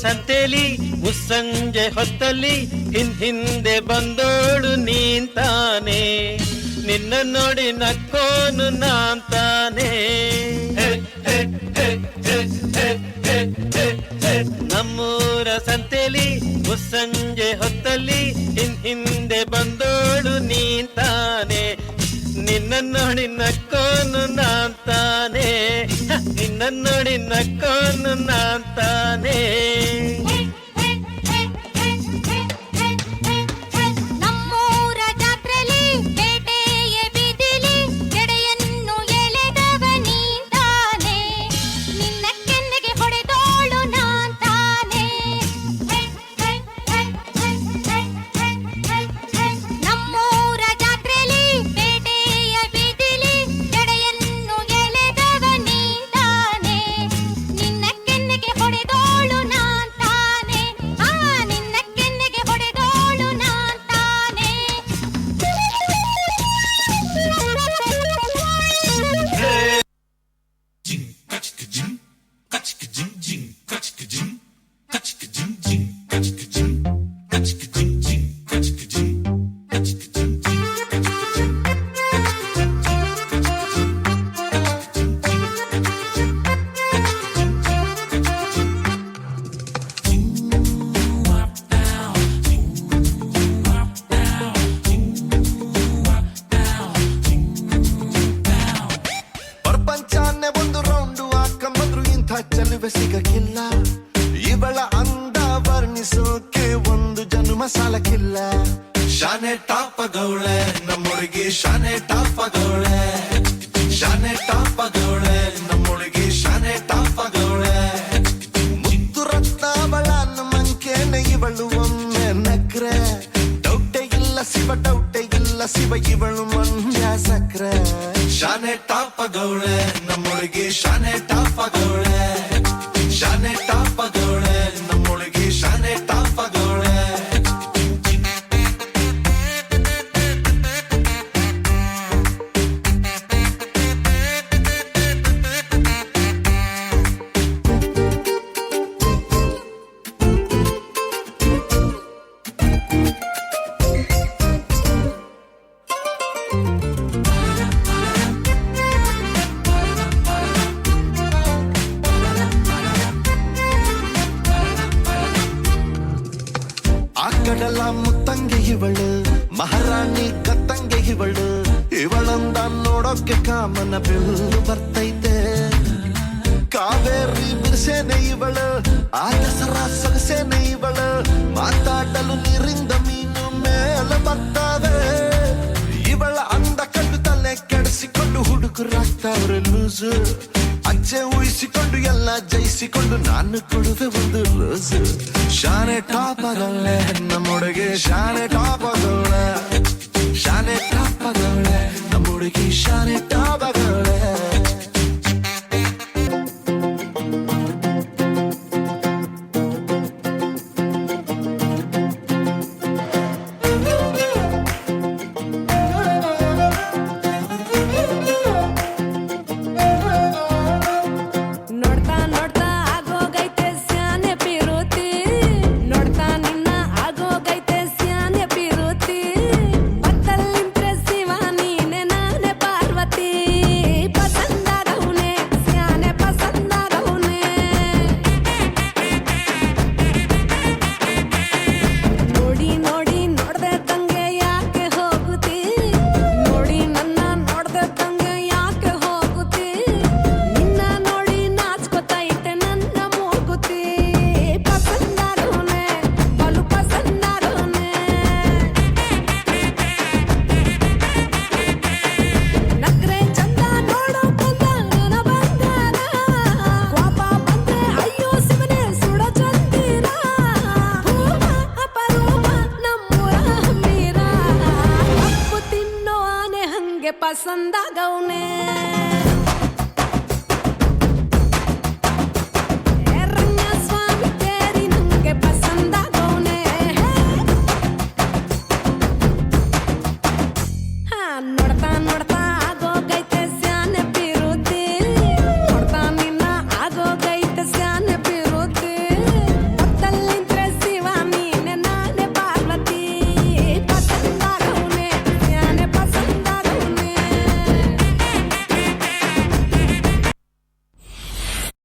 ಸಂತೆಲಿ ಮುಸ್ಸಂಜೆ ಹೊತ್ತಲ್ಲಿ ಹಿಂದೆ ಬಂದೋಳು ನೀಂತಾನೆ, ನಿನ್ನ ನೋಡಿ ನಕ್ಕೋನು ನಾಂತಾನೆ. ನಮ್ಮೂರ ಸಂತೆಲಿ ಮುಸ್ಸಂಜೆ ಹೊತ್ತಲ್ಲಿ ಹಿಂದೆ ಬಂದೋಳು ನೀಂತಾನೆ, ನಿನ್ನ ನೋಡಿ ನಕ್ಕೋನು ನಾಂತಾನೆ, ನಿನ್ನ ನೋಡಿ ನಕ್ಕೋನು ನಾಂತಾನೆ. ಸಿಗಕ್ಕಿಲ್ಲ ಇವಳ ಅಂದ ವರ್ಣಿಸೋಕೆ ಒಂದು ಜನ್ಮ ಸಾಲಕ್ಕಿಲ್ಲ. ಶಾನೆ ಟಾಪಗೌಳೆ ನಮ್ಮೊಳಗೆ, ಶಾನೆ ಟಾಪಗೌಳೆ, ಶಾನೆ ಟಾಪಗೌಳೆ ನಮ್ಮೊಳಗೆ, ಶಾನೆ ಟಾಪಗೌಳೆ. ಮುತ್ತು ರತ್ನಾವಳ ಮಂಕೇನೆ ಇವಳು ಒಮ್ಮೆ ನಕ್ರೆ, ಡೌಟೆ ಇಲ್ಲ ಶಿವ, ಡೌಟೆ ಇಲ್ಲ ಶಿವ, ಇವಳು ಮಂಡ್ಯ ಸಕ್ರೆ. ಶಾನೆ ಟಾಪಗೌಳೆ ನಮ್ಮೊಳಗೆ, ಶಾನೆ ಟಾಪಗೌಳೆ, ಶಾನೆ ಟಾಪಗೌಳೆ ನಮ್ಮೊಳಗೆ, ಶಾನೆ ಟಾಪಗೌಳೆ. ಕಡಲ ಮುತ್ತಂಗೆ ಇವಳು, ಮಹಾರಾಣಿ ಕತ್ತಂಗೆ ಇವಳು, ಇವಳಂದ ನೋಡೋಕೆ ಕಾಮನ ಬೆಳ್ಳು ಬರ್ತೈತೆ. ಕಾವೇರಿ ಬಿರ್ಸೇನೆ ಇವಳು, ಆಯಸರ ಸೊಗಸೇನೆ ಇವಳು, ಮಾತಾಡಲು ನೀರಿಂದ ಮೀನು ಮೇಲೆ ಬರ್ತವೆ. ಇವಳ ಅಂದ ಕಂಡು ತಲೆ ಕೆಡಿಸಿಕೊಂಡು ಹುಡುಗರಾಗ್ತಾವ್ರೆ ಲೂಸು, ಅಜ್ಜೆ ಊಹಿಸಿಕೊಂಡು ಎಲ್ಲ ಜಯಿಸಿಕೊಂಡು ನಾನು ಕೊಡುವೆ ಒಂದು ರೋಸು. ಶಾನೆ ಟಾಪಗೌಳೆ ನಮ್ಮೊಳಗೆ, ಶಾನೆ ಟಾಪಗೌಳೆ, ಶಾನೆ ಟಾಪಗೌಳೆ ನಮ್ಮೊಳಗೆ, ಶಾನೆ ಟಾಪಗೌಳೆ. ಪಸಂದಾಗವ್ನೆ.